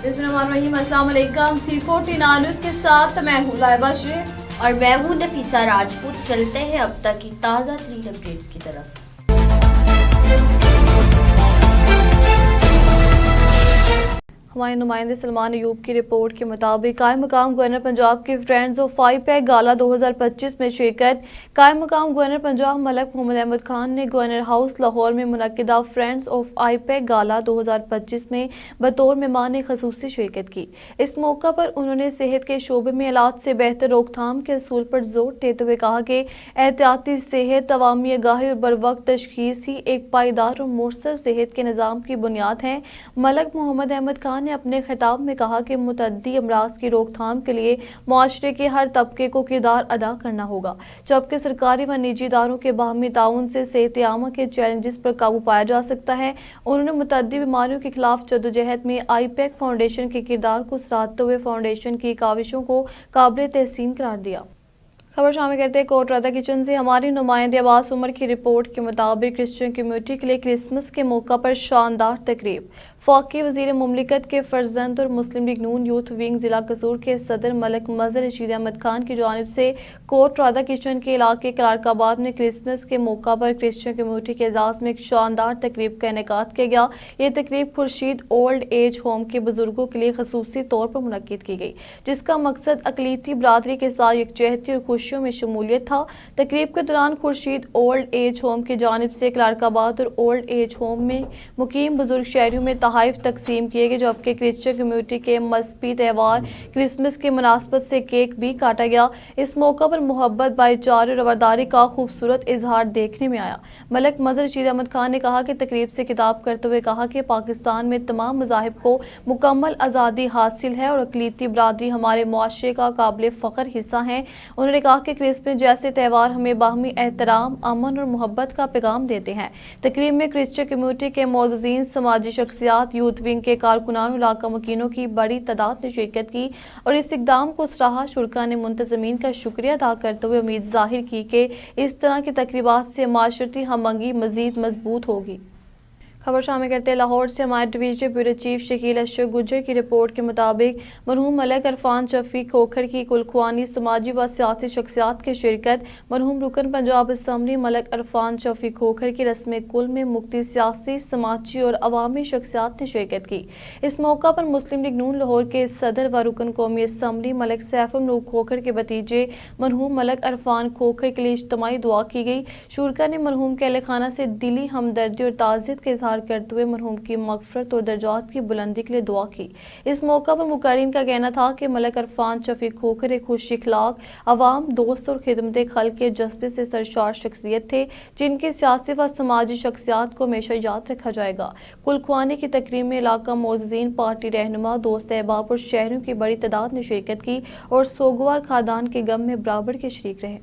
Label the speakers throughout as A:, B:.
A: बिस्मिल्लाहिर्रहमानिर्रहीम। अस्सलाम वालेकुम। C49 न्यूज़ के साथ मैं हूँ लाइबा शेख
B: और मैं हूँ नफीसा राजपूत। चलते हैं अब तक की ताज़ा तरीन अपडेट्स की तरफ।
A: हमारे नुमाइंदे सलमान अयूब की रिपोर्ट के मुताबिक कायम मकाम गवर्नर पंजाब के फ्रेंड्स ऑफ आईपैक गाला 2025 में शिरकत। कायम मकाम गवर्नर पंजाब मलक मोहम्मद अहमद खान ने गवर्नर हाउस लाहौर में मुनक्किदा फ्रेंड्स ऑफ आईपैक गाला 2025 में बतौर मेहमान खसूसी शिरकत की। इस मौका पर उन्होंने सेहत के शोबे में इलाज से बेहतर रोकथाम के असूल पर जोर देते हुए कहा कि एहतियाती सेहत, अवामी आगाही और बरवक्त तशखीस ही एक पायदार और मौसर सेहत के निज़ाम की बुनियाद है। मलक मोहम्मद अहमद खान ने अपने खिताब में कहा कि मुतअद्दी अमराज की रोकथाम के लिए मुआशरे के हर तबके को किरदार अदा करना होगा, जबकि सरकारी व निजी इदारों के बाहमी ताउन से सेहत आमा के चैलेंजेस पर काबू पाया जा सकता है। उन्होंने मुतअद्दी बीमारियों के खिलाफ जद्दोजहद में आईपैक फाउंडेशन के किरदार को सराहते हुए फाउंडेशन की काविशों को काबिल तहसीन करार दिया। खबर शामिल करते हैं कोट राधा किचन से। हमारी नुमाइंदे अब्बास उमर की रिपोर्ट के मुताबिक क्रिश्चियन कम्युनिटी के लिए क्रिसमस के मौका पर शानदार तकरीब। फ़ाक़ी वज़ीर मुमलिकत के फर्जंद और मुस्लिम लीग नून यूथ विंग ज़िला कसूर के सदर मलक मज़हर रशीद अहमद खान की जानिब से कोट राधा किचन के इलाके क्लार्काबाद में क्रिसमस के मौका पर क्रिश्चियन कम्युनिटी के एजाज़ में एक शानदार तकरीब का इनेकाद किया गया। ये तकरीब खुर्शीद ओल्ड एज होम के बुजुर्गों के लिए खसूसी तौर पर मुनक्किद की गई, जिसका मकसद अक़लीती बरादरी के साथ यकजहती और में शमूलियत था। तकरीब के दौरान खुर्शीद ओल्ड एज होम की जानिब से क्लार्काबाद और ओल्ड एज होम में मुकीम बुजुर्ग शहरियों में तहाइफ तकसीम किए गए, जबकि क्रिश्चियन कम्युनिटी के मजहबी त्यौहार क्रिसमस की मुनासबत से केक भी काटा गया। इस मौका पर मोहब्बत, भाईचारे और रवादारी का खूबसूरत इजहार देखने में आया। मलक मज़हर रशीद अहमद खान ने कहा कि तकरीब से खिताब करते हुए कहा कि पाकिस्तान में तमाम मज़ाहिब को मुकम्मल आज़ादी हासिल है और अक़लीती बरादरी हमारे मुआशरे का काबिल फ़ख्र हिस्सा है। उन्होंने कहा कि क्रिसमस जैसे त्यौहार हमें बाहमी एहतराम, अमन और मोहब्बत का पैगाम देते हैं। तकरीब में क्रिश्चियन कम्युनिटी के मौजूदीन, समाजी शख्सियात, यूथ विंग के कारकुनान, इलाका मकीनों की बड़ी तादाद ने शिरकत की और इस इक़दाम को सराहा। शुरका ने मुंतज़मीन का शुक्रिया अदा करते हुए उम्मीद ज़ाहिर की कि इस तरह की तकरीबात से माशरती हमआहंगी मज़ीद मजबूत होगी। खबर शामिल करते हैं लाहौर से। हमारे division bureau chief Shakeel Ashraf Gujjar की रिपोर्ट के मुताबिक मरहूम मलक अरफान शफीक खोखर की कुलख्वानी समाजी व सियासी शख्सियात की शिरकत। मरहूम रुकन पंजाब असम्बली मलक अरफान शफीक खोखर की रस्म कुल में मुख्तलिफ सियासी, समाजी और अवामी शख्सियात ने शिरकत की। इस मौका पर मुस्लिम लीग नून लाहौर के सदर व रुकन कौमी असम्बली मलक सैफुल मलूक खोखर के भतीजे मरहूम मलक अरफान खोखर के लिए इज्तिमाई दुआ की गई। शुरका ने मरहूम के अहले खाना से दिली हमदर्दी और ताज़ियत के करते हुए मरहूम की मग़फ़िरत और दर्जात की बुलंदी के लिए दुआ की। इस मौका पर मुक़र्रीन का कहना था कि मलक अरफान शफीक खोखर एक खुश इख़लाक़, अवाम दोस्त और खिदमत खल्क़ के जज्बे से सरशार शख्सियत थे, जिनकी सियासी व समाजी शख्सियात को हमेशा याद रखा जाएगा। कुलख्वानी की तकरीब में इलाका मौजूदीन, पार्टी रहनुमा, दोस्त अहबाब और शहरियों की बड़ी तादाद ने शिरकत की और सोगवार खानदान के गम में बराबर के शरीक रहे।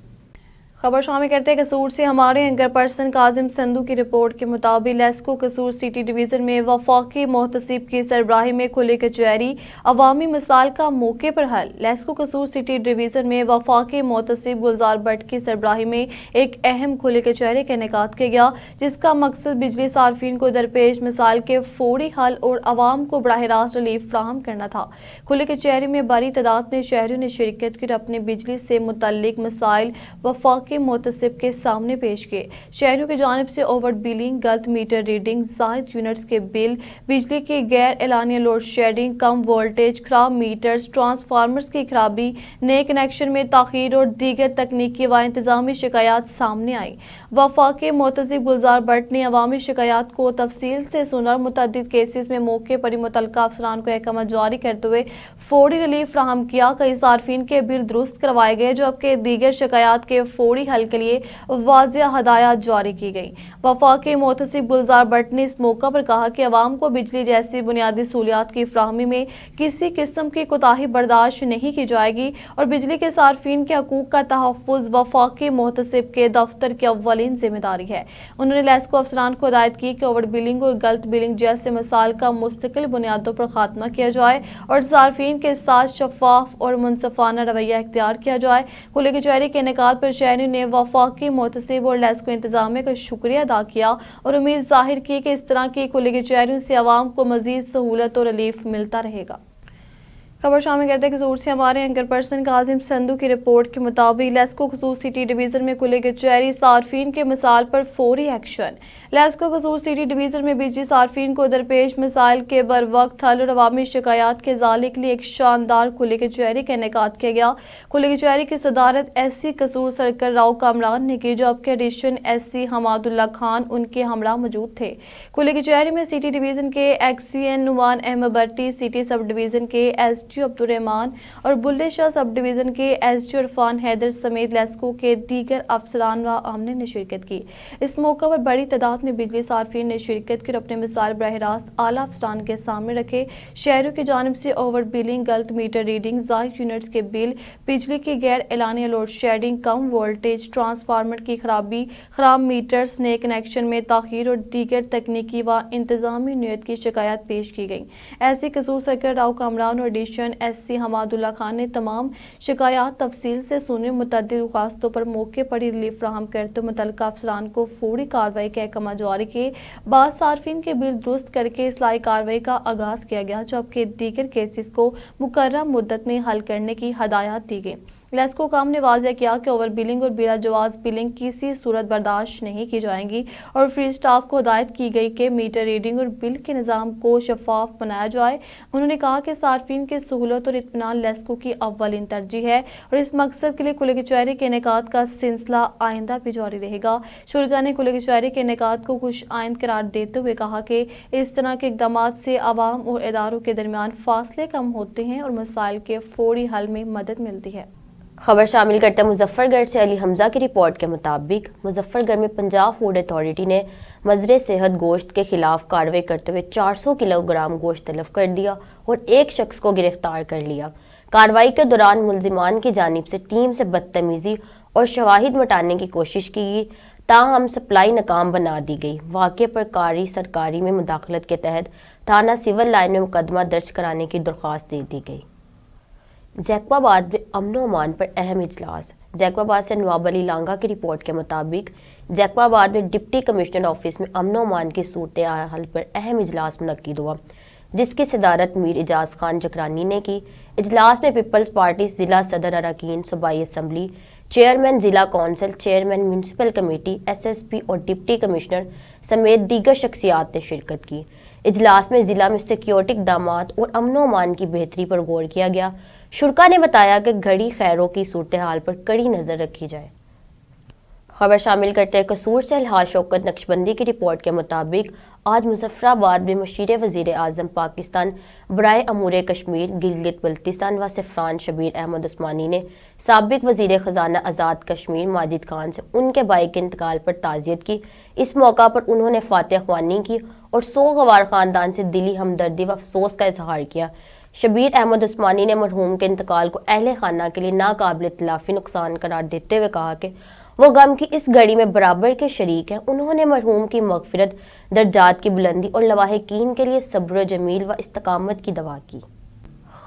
A: खबर शामिल करते हैं कसूर से। हमारे एंकर पर्सन काजिम संधू की रिपोर्ट के मुताबिक लेस्को कसूर सिटी डिवीज़न में वफाकी मोहतसिब की सरबराही में खुली कचहरी, अवामी मसाइल का मौके पर हल। लेस्को कसूर सिटी डिवीज़न में वफाकी मोहतसिब गुलजार भट्ट की सरबराही में एक अहम खुली कचहरी का इनेकाद किया गया, जिसका मकसद बिजली सार्फिन को दरपेश मसाइल के फौरी हल और अवाम को बराह रास्त रिलीफ फ्राहम करना था। खुली कचहरी में बड़ी तादाद में शहरियों ने शिरकत कर अपने बिजली से मुतल्लिक मसाइल वफाकी के मोहतसिब के सामने पेश किए। शहरियों की जानिब से ओवर बिलिंग, गलत मीटर रीडिंग, ज़ायद यूनिट्स के बिल, बिजली की गैर एलानिया लोड शेडिंग, कम वोल्टेज, खराब मीटर्स, ट्रांसफार्मर्स की खराबी, नए कनेक्शन में ताख़ीर और दीगर तकनीकी व इंतजामी शिकायत सामने आई। वफाकी मोहतसिब गुलजार भट्ट ने अवामी शिकायत को तफसील से सुना। मुतअद्दिद केसेस में मौके पर ही मुतल्लिका अफसरान को अहकाम जारी करते हुए फौरी रिलीफ फ्राहम किया। कई सार्फिन के बिल दुरुस्त करवाए गए, जबकि दीगर शिकायत के फौरी हल के लिए वाज़िया हदायत जारी की गई। वफाकी मोहतसिब गुलजार भट्ट ने इस मौका पर कहा कि अवाम को बिजली जैसी बुनियादी सहूलियात की फ्राहमी में किसी किस्म की कोताही बर्दाश्त नहीं की जाएगी और बिजली के सार्फिन के हकूक का तहफ़्फ़ुज़ वफाकी मोहतसिब के दफ्तर की अव्वलीन जिम्मेदारी है। उन्होंने लेस्को अफसरान को हिदायत की कि ओवर बिलिंग और गलत बिलिंग जैसे मसाइल का मुस्तकिल बुनियादों पर खात्मा किया जाए और सार्फिन के साथ शफाफ और मुनसफाना रवैया इख्तियार किया जाए। खुली कचहरी के इनेकाद पर शहरी ने वफाकी मोहतसिब और लेस्को इंतजामिया का शुक्रिया अदा किया और उम्मीद जाहिर की कि इस तरह की खुली कचहरियों से अवाम को मजीद सहूलत और रिलीफ मिलता रहेगा। खबर शामिल करते हैं कसूर से हमारे एंकर पर्सन काजिम संधू की रिपोर्ट के मुताबिक लेस्को कसूर सिटी डिवीजन में खुले कचहरी सार्फिन के मिसाल पर फौरी एक्शन। लेस्को कसूर सिटी डिवीजन में बिजली सार्फिन को दरपेश मिसाइल के बर वक्त हल और अवामी शिकायत के इजाले के लिए एक शानदार खुले कचहरी का इनेकाद किया गया। खुले कचहरी की सदारत SC कसूर सर्कल राव कामरान ने की, जबकि एडिशन SC हमादुल्ला खान उनके हमरा मौजूद थे। खुले कचहरी में सिटी डिवीजन के XCN नुमान अहमद भट्टी, सिटी सब डिवीजन के SDO अब्दुर्रहमान और बुल्ले शाह सब डिवीजन के SDO इरफान हैदर समेत लेस्को के दीगर अफसरान व आमने ने शिरकत की। इस मौका पर बड़ी तादाद में बिजली सार्फिन ने शिरकत की और अपने मिसाल बराह रास्त आला अफसरान के सामने रखे। शहरों की जानिब से ओवर बिलिंग, गलत मीटर रीडिंग, ज़ायद यूनिट्स के बिल, बिजली की गैर एलानिया लोड शेडिंग, कम वोल्टेज, ट्रांसफार्मर की खराबी, खराब मीटर्स, नए कनेक्शन में ताखीर और दीगर तकनीकी व इंतजामी नीयत की शिकायत पेश की गई। ऐसी कसूर सर्कल राव कामरान और एडिशन SC हमादुल्ला खान ने तमाम शिकायत तफसील से सुने, मुतअद्दिद दरख्वास्तों पर मौके पर ही रिलीफ फराहम करते मुतल्लिका अफसरान को फौरी कार्रवाई के अहकाम जारी किए। बाद सार्फिन के बिल दुरुस्त करके इस्लाही कार्रवाई का आगाज किया गया, जबकि दीगर केसेस को मुकर्रर मुद्दत में हल करने की हदायत दी गई। लेस्को काम ने वाज़ेह किया कि ओवर बिलिंग और बिला जवाज बिलिंग किसी सूरत बर्दाश्त नहीं की जाएंगी और फ्री स्टाफ को हिदायत की गई कि मीटर रीडिंग और बिल के निज़ाम को शफाफ बनाया जाए। उन्होंने कहा कि सार्फिन की सहूलत और इत्मीनान लेस्को की अव्वलीन तरजीह है और इस मकसद के लिए खुले कचहरी के इनेकाद का सिलसिला आइंदा भी जारी रहेगा। शुरका ने खुले कचहरी के इनेकाद को खुश आइंद करार देते हुए कहा कि इस तरह के इक़दाम से आवाम और इदारों के दरमियान फासले कम होते हैं और मसाइल के फौरी हल में मदद मिलती है।
C: खबर शामिल करते हैं मुजफ्फरगढ़ से। अली हमजा की रिपोर्ट के मुताबिक मुजफ्फरगढ़ में पंजाब फूड अथॉरिटी ने मजरे सेहत गोश्त के खिलाफ कार्रवाई करते हुए 400 किलोग्राम गोश्त तलब कर दिया और एक शख्स को गिरफ्तार कर लिया। कार्रवाई के दौरान मुलजिमान की जानिब से टीम से बदतमीजी और शवाहिद मिटाने की कोशिश की गई, ताहम सप्लाई नाकाम बना दी गई। वाक़े पर कारी सरकारी में मुदाखलत के तहत थाना सिविल लाइन में मुकदमा दर्ज कराने की दरख्वास्त दे दी गई। जैकबाबाद में अमन व अमान पर अहम इजलास। जैकबाबाद से नवाब अली लांगा की रिपोर्ट के मुताबिक जैकबाबाद में डिप्टी कमिश्नर ऑफिस में अमन व अमान की सूरत हाल पर अहम इजलास मुनक्किद हुआ, जिसकी सदारत मीर एजाज खान जकरानी ने की। इजलास में पीपल्स पार्टी ज़िला सदर अरकान, सूबाई असम्बली, चेयरमैन ज़िला council, chairman municipal committee, SSP और डिप्टी कमिश्नर समेत दीगर शख्सियात ने शिरकत की। इजलास में ज़िला में सिक्योरिटी इक़दामात और अमन व अमान की बेहतरी पर गौर किया गया। शुरका ने बताया कि घड़ी खैरों की सूरत हाल पर कड़ी नज़र रखी जाए। खबर शामिल करते हैं कसूर से। अलहाज शौकत नक्शबंदी की रिपोर्ट के मुताबिक आज मुजफ्फराबाद में मुशीर वज़ीर आज़म पाकिस्तान बराए अमूर कश्मीर, गिलगित बल्तिस्तान व सिफरान शबीर अहमद उस्मानी ने साबिक वज़ीर ख़जाना आज़ाद कश्मीर माजिद खान से उनके भाई के इंतकाल पर ताज़ियत की। इस मौका पर उन्होंने फातिहा ख्वानी की और सोगवार ख़ानदान से दिली हमदर्दी व अफसोस का इजहार किया। शबीर अहमद उस्मानी ने मरहूम के इंतकाल को अहले खाना के लिए नाकाबिल तलाफ़ी नुकसान करार देते हुए कहा कि वो गम की इस घड़ी में बराबर के शरीक हैं। उन्होंने मरहूम की मग़फ़िरत, दर्जात की बुलंदी और लवाहिकीन के लिए सब्र जमील व इस्तकामत की दुआ की।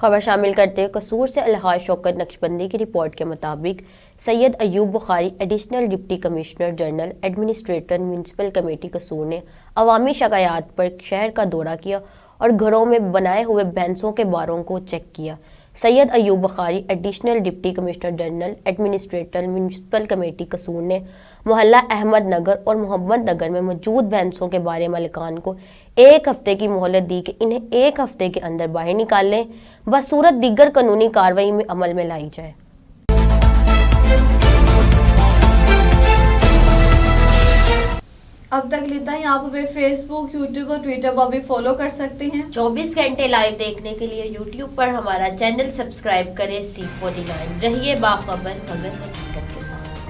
C: खबर शामिल करते हैं कसूर से। अलहाज शौकत नक्शबंदी की रिपोर्ट के मुताबिक Syed Ayub Bukhari additional deputy commissioner general administrator municipal committee कसूर ने अवामी शिकायत पर शहर का दौरा किया और घरों में बनाए हुए भैंसों के बारों को चेक किया। Syed Ayub Bukhari additional deputy commissioner general administrator municipal committee कसूर ने मोहल्ला अहमद नगर और मोहम्मद नगर में मौजूद भैंसों के बारे मालिकान को 1 हफ्ते की मोहलत दी कि इन्हें 1 हफ्ते के अंदर बाहर निकाल लें, बसूरत दीगर कानूनी कार्रवाई में अमल में लाई जाए।
A: अब तक लेता है। आप हमें फेसबुक, यूट्यूब और ट्विटर पर भी फॉलो कर सकते हैं।
B: 24 घंटे लाइव देखने के लिए यूट्यूब पर हमारा चैनल सब्सक्राइब करें। C49 रहिए बाखबर मगर हकीकत के साथ।